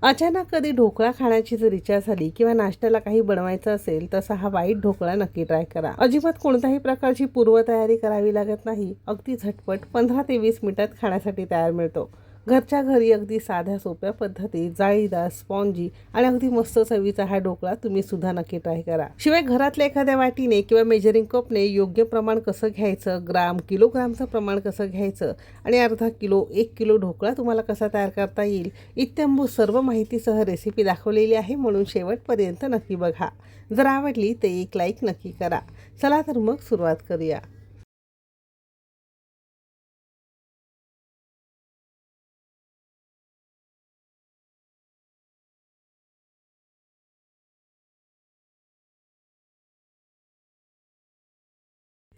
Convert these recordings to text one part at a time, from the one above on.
अचानक कधी ढोकळा खाण्याची जर इच्छा झाली किंवा नाश्त्याला काही बनवायचं असेल तसा हा व्हाईट ढोकळा नक्की ट्राय करा. अजिबात कोणत्याही प्रकारची पूर्वतयारी करावी लागत नाही. अगदी झटपट 15 ते 20 मिनिटात खाण्यासाठी तयार मिळतो. घरच्या घरी अगदी साध्या सोप्या पद्धतीत जाळीदार, स्पॉन्जी आणि अगदी मस्त चवीचा हा ढोकळा तुम्ही सुद्धा नक्की ट्राय करा. शिवाय घरातल्या एखाद्या वाटीने किंवा मेजरिंग कपने योग्य प्रमाण कसं घ्यायचं, ग्राम किलोग्रामचं प्रमाण कसं घ्यायचं आणि अर्धा किलो 1 किलो ढोकळा तुम्हाला कसा तयार करता येईल इत्यादी सर्व माहितीसह रेसिपी दाखवलेली आहे, म्हणून शेवटपर्यंत नक्की बघा. जर आवडली तर एक लाईक नक्की करा. चला तर मग सुरुवात करूया.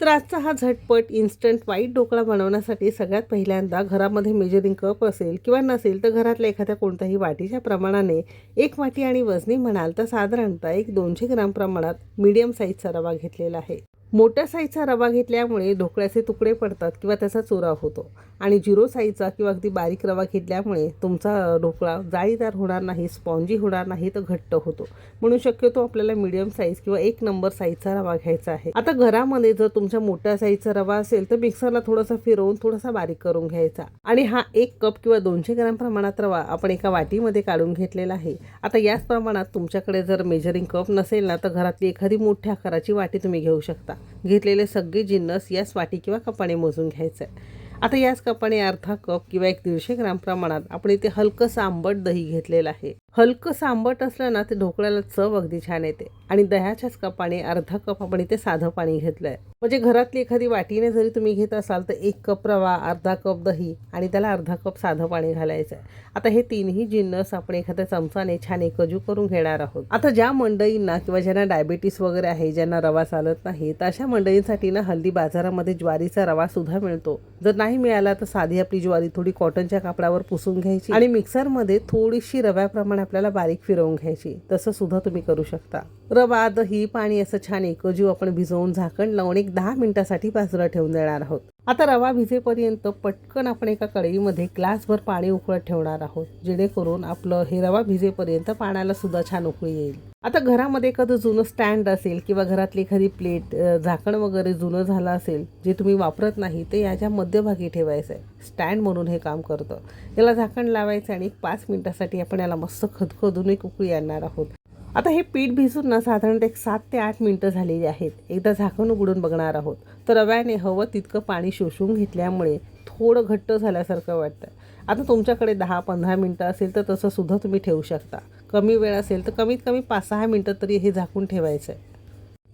तर आजचा हा झटपट इन्स्टंट व्हाईट ढोकळा बनवण्यासाठी सगळ्यात पहिल्यांदा घरामध्ये मेजरिंग कप असेल किंवा नसेल तर घरातल्या एखाद्या कोणत्याही वाटीच्या प्रमाणाने एक वाटी आणि वजनी म्हणाल तर साधारणतः एक 200 ग्राम प्रमाणात मीडियम साईजचा रवा घेतलेला आहे. मोठ्या साईजचा रवा घेतल्यामुळे ढोकळ्याचे तुकडे पडतात किंवा त्याचा चुरा होतो आणि 0 साईजचा किंवा अगदी बारीक रवा घेतल्यामुळे तुमचा ढोकळा जाळीदार होणार नाही, स्पॉन्जी होणार नाही, तर घट्ट होतो. म्हणून शक्यतो आपल्याला मीडियम साईज किंवा 1 नंबर साईजचा रवा घ्यायचा आहे. आता घरामध्ये जर तुमच्या मोठ्या साईजचा रवा असेल तर मिक्सरला थोडासा फिरवून थोडासा बारीक करून घ्यायचा आणि हा 1 कप किंवा 200 ग्रॅम प्रमाणात रवा आपण एका वाटीमध्ये काढून घेतलेला आहे. आता याच प्रमाणात तुमच्याकडे जर मेजरिंग कप नसेल ना तर घरातली एखादी मोठ्या आकाराची वाटी तुम्ही घेऊ शकता. घेतलेले सगळे जिन्नस याच वाटी किंवा कपाने मोजून घ्यायचं आहे. आता याच कपाने अर्धा कप किंवा 150 ग्राम प्रमाणात आपण इथे हलकंसं आंबट दही घेतलेलं आहे. हलकंसं आंबट असलं ना ते ढोकळ्याला चव अगदी छान येते. आणि दह्याच्याच कपाने अर्धा कप आपण इथे साधं पाणी घेतलं आहे. म्हणजे घरातली एखादी वाटीने जरी तुम्ही घेत असाल तर 1 कप रवा, अर्धा कप दही आणि त्याला अर्धा कप साधं पाणी घालायचं आहे. आता हे तिन्ही जिन्नस आपण एखाद्या चमचाने छान एकजीव करून घेणार आहोत. आता ज्या मंडळींना किंवा ज्यांना डायबिटीस वगैरे आहे, ज्यांना रवा चालत नाही, तर अशा मंडळींसाठी ना हल्ली बाजारामध्ये ज्वारीचा रवा सुद्धा मिळतो. जर नाही मिळाला तर साधी आपली ज्वारी थोडी कॉटनच्या कापडावर पुसून घ्यायची आणि मिक्सरमध्ये थोडीशी रव्याप्रमाणे आपल्याला बारीक फिरवून घ्यायची. तसं सुद्धा तुम्ही करू शकता. रवा, दही, पाणी असं छान एकजीव आपण भिजवून झाकण लावून एक 10 मिनिटासाठी बाजूला ठेवून देणार आहोत. आता रवा भिजेपर्यंत पटकन आपण एका कढईमध्ये ग्लासभर पाणी उकळत ठेवणार आहोत, जेणेकरून आपलं हे रवा भिजेपर्यंत पाण्याला सुद्धा छान उकळी येईल. आता घरामध्ये एखादं जुनं स्टँड असेल किंवा घरातली एखादी प्लेट, झाकण वगैरे जुनं झालं असेल जे तुम्ही वापरत नाही, ते याच्या मध्यभागी ठेवायचं आहे. स्टँड म्हणून हे काम करतं. याला झाकण लावायचं आणि 5 मिनिटासाठी आपण याला मस्त खदखदून एक उकळी आणणार आहोत. आता हे पीठ भिजून ना साधारणतः एक 7 ते 8 मिनिटं झालेली आहेत. एकदा झाकण उघडून बघणार आहोत. तर रव्याने हवं तितकं पाणी शोषून घेतल्यामुळे थोडं घट्ट झाल्यासारखं वाटतं. आता तुमच्याकडे 10-15 मिनिटं असेल तर तसं सुद्धा तुम्ही ठेवू शकता. कमी वेळ असेल तर कमीत कमी 5-6 मिनिटं तरी हे झाकून ठेवायचं आहे.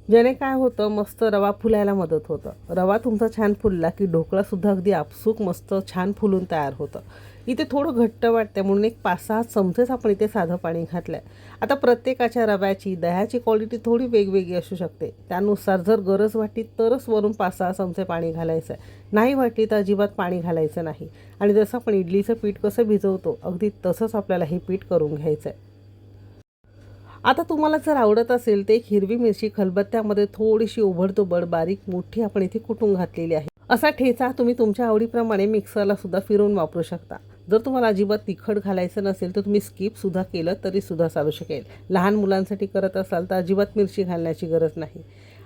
ज्याने काय होतं, मस्त रवा फुलायला मदत होतं. रवा तुमचा छान फुलला की ढोकळासुद्धा अगदी आपसूक मस्त छान फुलून तयार होतं. इथे थोडं घट्ट वाटतं म्हणून एक 5-6 चमचेच आपण इथे साधं पाणी घातलं आहे. आता प्रत्येकाच्या रव्याची, दह्याची क्वालिटी थोडी वेगवेगळी असू शकते. त्यानुसार जर गरज वाटली तरच वरून 5-6 चमचे पाणी घालायचं आहे. नाही वाटली तर अजिबात पाणी घालायचं नाही. आणि जसं आपण इडलीचं पीठ कसं भिजवतो अगदी तसंच आपल्याला हे पीठ करून घ्यायचं आहे. आता तुम्हाला जर आवडत असेल तर एक हिरवी मिरची खलबत्त्यामध्ये थोडीशी उबडधोबड बारीक मोठी आपण इथे कुटून घातलेली आहे. असा ठेचा तुम्ही तुमच्या आवडीप्रमाणे मिक्सरला सुद्धा फिरवून वापरू शकता. जर तुम्हाला अजिबात तिखट घालायचं नसेल तर तुम्ही स्किप सुद्धा केलं तरी सुद्धा चालू शकेल. लहान मुलांसाठी करत असाल तर अजिबात मिरची घालण्याची गरज नाही.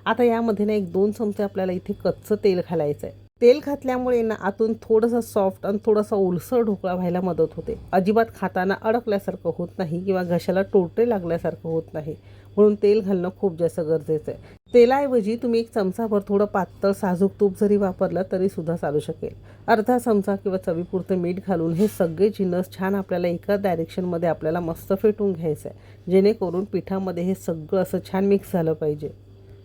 आता यामध्ये ना 1-2 चमचे आपल्याला इथे कच्चं तेल घालायचं आहे. तेल घातल्यामुळे ना आतून थोडंसं सॉफ्ट आणि थोडासा ओलसर ढोकळा व्हायला मदत होते. अजिबात खाताना अडकल्यासारखं होत नाही किंवा घशाला टोटे लागल्यासारखं होत नाही. म्हणून तेल घालणं खूप जास्त गरजेचं आहे. तेलाऐवजी तुम्ही 1 चमचाभर थोडं पातळ साजूक तूप जरी वापरलं तरी सुद्धा चालू शकेल. अर्धा चमचा किंवा चवीपुरतं मीठ घालून हे सगळे जिन्नस छान आपल्याला एका डायरेक्शनमध्ये आपल्याला मस्त फेटून घ्यायचं आहे, जेणेकरून पिठामध्ये हे सगळं असं छान मिक्स झालं पाहिजे.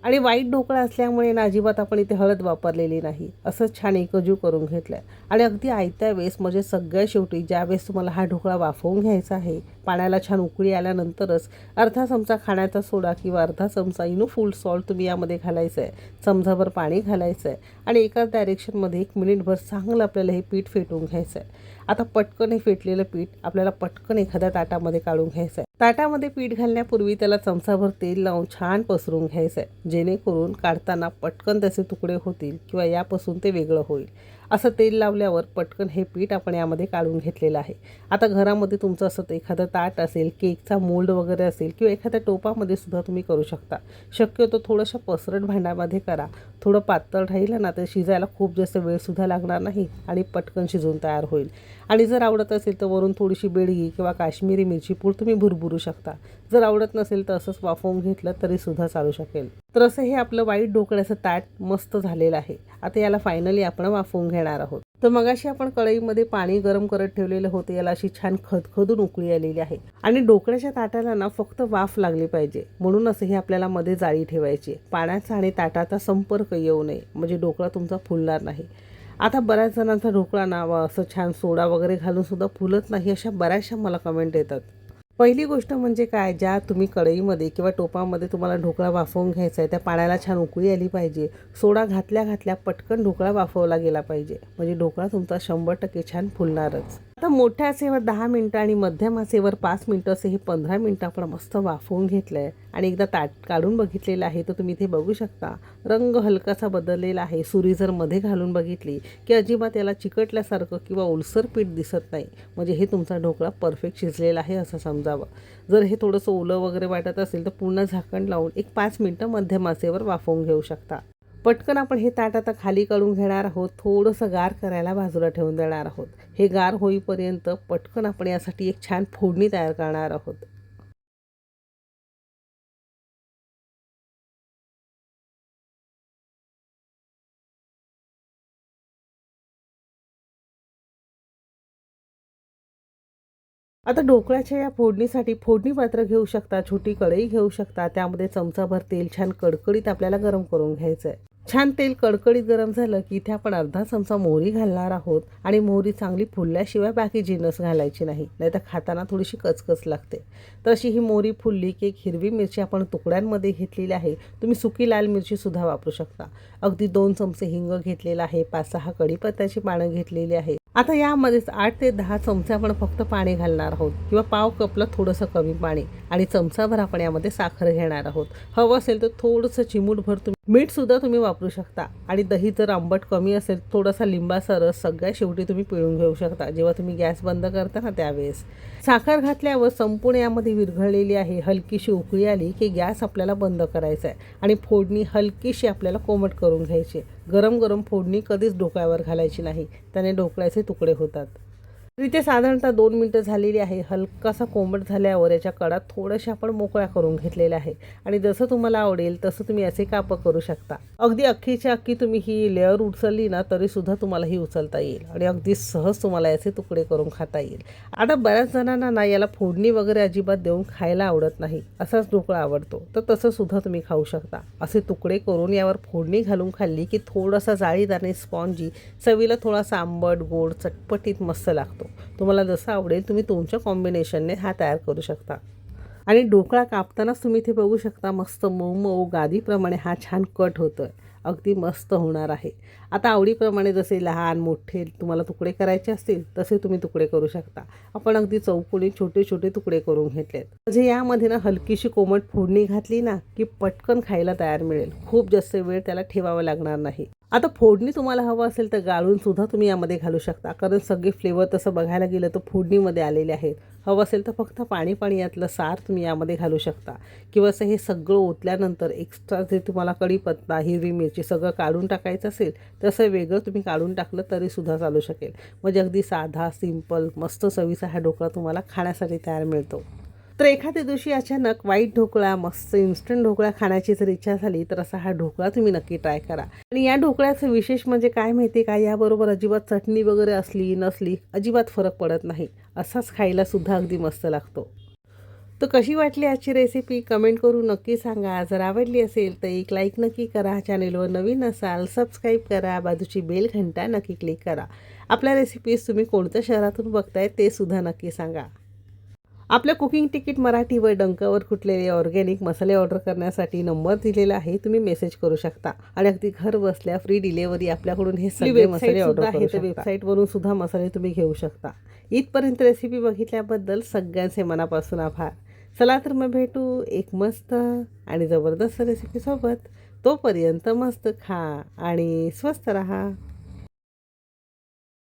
आणि व्हाईट ढोकळा असल्यामुळे ना अजिबात आपण इथे हळद वापरलेली नाही. असं छान एकजीव करून घेतलं आहे. आणि अगदी आयत्या वेळेस म्हणजे सगळ्या शेवटी ज्यावेळेस तुम्हाला हा ढोकळा वाफवून घ्यायचा आहे, पाण्याला छान उकळी आल्यानंतरच अर्धा चमचा खाण्याचा सोडा किंवा अर्धा चमचा फुल सॉल्ट तुम्ही यामध्ये घालायचं आहे. चमचाभर पाणी घालायचं आहे आणि एकाच डायरेक्शनमध्ये 1 मिनिटभर चांगलं आपल्याला हे पीठ फेटून घ्यायचं आहे. आता पटकन हे फेटलेलं पीठ आपल्याला पटकन एखाद्या ताटामध्ये काढून घ्यायचं आहे. ताटामध्ये पीठ घालण्यापूर्वी त्याला चमचाभर तेल लावून छान पसरून घ्यायचं आहे, जेणेकरून काढताना पटकन त्याचे तुकडे होतील किंवा यापासून ते वेगळं होईल. असं तेल लावल्यावर पटकन हे पीठ आपण यामध्ये काढून घेतलेलं आहे. आता घरामध्ये तुमचं असं एखादं ताट असेल, केकचा मोल्ड वगैरे असेल किंवा एखाद्या टोपामध्ये सुद्धा तुम्ही करू शकता. शक्यतो थोडंसं पसरट भांड्यामध्ये करा. थोडं पातळ राहिलं ना तर शिजायला खूप जास्त वेळसुद्धा लागणार नाही आणि पटकन शिजून तयार होईल. आणि जर आवडत असेल तर वरून थोडीशी बेडगी किंवा काश्मीरी मिरची पूड तुम्ही भुरभुरू शकता. जर आवडत नसेल तर असंच वाफवून घेतलं तरीसुद्धा चालू शकेल. तर असं हे आपलं व्हाईट ढोकळ्याचं ताट मस्त झालेलं आहे. आता याला फायनली आपण वाफवून घेणार आहोत. तर मगाशी आपण कढईमध्ये पाणी गरम करत ठेवलेलं होतं, याला अशी छान खदखदून उकळी आलेली आहे. आणि ढोकळ्याच्या ताटाला ना फक्त वाफ लागली पाहिजे, म्हणूनच हे आपल्याला मध्ये जाळी ठेवायची. पाण्याचा आणि ताटाचा संपर्क येऊ नये, म्हणजे ढोकळा तुमचा फुलणार नाही. आता बऱ्याच जणांचा ढोकळा ना असं छान सोडा वगैरे घालून सुद्धा फुलत नाही, अशा बऱ्याचशा मला कमेंट येतात. पहिली गोष्ट म्हणजे काय, ज्या तुम्ही कढईमध्ये किंवा टोपामध्ये तुम्हाला ढोकळा वाफवून घ्यायचा आहे त्या पाण्याला छान उकळी आली पाहिजे. सोडा घातल्या घातल्या पटकन ढोकळा वाफवला गेला पाहिजे, म्हणजे ढोकळा तुमचा 100% छान फुलणारच. आता मोठ्या आचेवर 10 मिनटं आणि मध्यम आचेवर 5 मिनटं असे हे 15 मिनटं आपण मस्त वाफवून घेतलं आहे. आणि एकदा ताट काढून बघितलेलं आहे तर तुम्ही इथे बघू शकता रंग हलकासा बदललेला आहे. सुरी जर मध्ये घालून बघितली की अजिबात याला चिकटल्यासारखं किंवा ओलसर पीठ दिसत नाही, म्हणजे हे तुमचा ढोकळा परफेक्ट शिजलेला आहे असं समजावं. जर हे थोडंसं ओलं वगैरे वाटत असेल तर पुन्हा झाकण लावून एक 5 मिनटं मध्यम आचेवर वाफवून घेऊ शकता. पटकन आपण हे ताट आता खाली काढून घेणार आहोत. थोडंसं गार करायला बाजूला ठेवून देणार आहोत. हे गार होईपर्यंत पटकन आपण यासाठी एक छान फोडणी तयार करणार आहोत. आता ढोकळ्याच्या या फोडणीसाठी फोडणी पात्र घेऊ शकता, छोटी कढई घेऊ शकता. त्यामध्ये चमचाभर तेल छान कडकडीत आपल्याला गरम करून घ्यायचं आहे. छान तेल कडकडीत गरम झालं की इथे आपण अर्धा चमचा मोहरी घालणार आहोत. आणि मोहरी चांगली फुलल्याशिवाय बाकी जिन्नस घालायची नाही, नाहीतर खाताना थोडीशी कचकच लागते. तर अशी ही मोहरी फुलली की एक हिरवी मिरची आपण तुकड्यांमध्ये घेतलेली आहे. तुम्ही सुकी लाल मिरचीसुद्धा वापरू शकता. अगदी 2 चमचे हिंग घेतलेला आहे. 5-6 कढीपत्त्याची पानं घेतलेली आहे. आता यामध्येच 8 ते 10 चमचे आपण फक्त पाणी घालणार आहोत, किंवा पाव कपला थोडंसं कमी पाणी. आणि चमचाभर आपण यामध्ये साखर घेणार आहोत. हवं असेल तर थोडंसं चिमूटभर तुम्ही मीठसुद्धा तुम्ही वापरू शकता. आणि दही जर आंबट कमी असेल थोडासा लिंबाचा रस सगळ्यात शेवटी तुम्ही पिळून घेऊ शकता, जेव्हा तुम्ही गॅस बंद करता ना त्यावेळेस. साखर घातल्यावर संपूर्ण यामध्ये विरघळलेली आहे. हलकीशी उकळी आली की गॅस आपल्याला बंद करायचा आहे आणि फोडणी हलकीशी आपल्याला कोमट करून घ्यायची. गरम गरम फोडणी कधीच ढोकळ्यावर घालायची नाही, त्याने ढोकळ्याचे तुकडे होतात. इथे साधारणतः 2 मिनटं झालेली आहे. हलकासा कोमट झाल्यावर याच्या कडा थोड्याशा आपण मोकळ्या करून घेतलेल्या आहे. आणि जसं तुम्हाला आवडेल तसं तुम्ही असे कापं करू शकता. अगदी अख्खीच्या अख्खी तुम्ही ही लेअर उचलली ना तरीसुद्धा तुम्हाला ही उचलता येईल आणि अगदी सहज तुम्हाला याचे तुकडे करून खाता येईल. आता बऱ्याच जणांना ना याला फोडणी वगैरे अजिबात देऊन खायला आवडत नाही, असाच ढोकळा आवडतो, तर तसं सुद्धा तुम्ही खाऊ शकता. असे तुकडे करून यावर फोडणी घालून खाल्ली की थोडासा जाळीदार आणि स्पॉन्जी, चवीला थोडासा आंबट गोड चटपटीत मस्त लागतो. तुम्हाला जसं आवडेल तुम्ही तुमच्या कॉम्बिनेशनने हा तयार करू शकता. आणि ढोकळा कापतानाच तुम्ही इथे बघू शकता मस्त मऊ मऊ गादीप्रमाणे हा छान कट होतोय. अगदी मस्त होणार आहे. आता आवडीप्रमाणे जसे लहान मोठे तुम्हाला तुकडे करायचे असतील तसे तुम्ही तुकडे करू शकता. आपण अगदी चौकोनी छोटे छोटे तुकडे करून घेतलेत. म्हणजे यामध्ये ना हलकीशी कोमट फोडणी घातली ना की पटकन खायला तयार मिळेल. खूप जास्त वेळ त्याला ठेवावा लागणार नाही. आता फोडणी तुम्हाला हवं असेल तर गाळून सुद्धा तुम्ही यामध्ये घालू शकता, कारण सगळे फ्लेवर तसं बघायला गेलं तर फोडणीमध्ये आलेले आहेत. हवं असेल तर फक्त पाणी पाणी यातलं सार तुम्ही यामध्ये घालू शकता. किंवा असं हे सगळं ओतल्यानंतर एक्स्ट्रा जे तुम्हाला कढीपत्ता हिरवी मिरची सगळं काढून टाकायचं असेल तसं वेगळं तुम्ही काढून टाकलं तरीसुद्धा चालू शकेल. म्हणजे अगदी साधा सिंपल मस्त चवीचा हा ढोकळा तुम्हाला खाण्यासाठी तयार मिळतो. तर एखाद्या दिवशी अचानक व्हाईट ढोकळा मस्त इन्स्टंट ढोकळा खाण्याची जर इच्छा झाली तर असा हा ढोकळा तुम्ही नक्की ट्राय करा. आणि या ढोकळ्याचं विशेष म्हणजे काय माहिती आहे का, याबरोबर अजिबात चटणी वगैरे असली नसली अजिबात फरक पडत नाही. असाच खायला सुद्धा अगदी मस्त लागतो. तर कशी वाटली आजची रेसिपी कमेंट करून नक्की सांगा. जर आवडली असेल तर एक लाईक नक्की करा. चॅनेलवर नवीन असाल सबस्क्राईब करा. बाजूची बेल घंटा नक्की क्लिक करा. आपल्या रेसिपीज तुम्ही कोणत्या शहरातून बघताय ते सुद्धा नक्की सांगा. आपल्या कुकिंग तिकीट मराठीवर डंकावर कुठलेले ऑर्गॅनिक मसाले ऑर्डर करण्यासाठी नंबर दिलेला आहे, तुम्ही मेसेज करू शकता. आणि अगदी घर बसल्या फ्री डिलेवरी आपल्याकडून हे सगळे मसाले ऑर्डर करू शकता. वेबसाईटवरून सुद्धा मसाले तुम्ही घेऊ शकता. इथपर्यंत रेसिपी बघितल्याबद्दल सगळ्यांचे मनापासून आभार. चला तर मग भेटू एक मस्त आणि जबरदस्त रेसिपीसोबत. तोपर्यंत मस्त खा आणि स्वस्त राहा.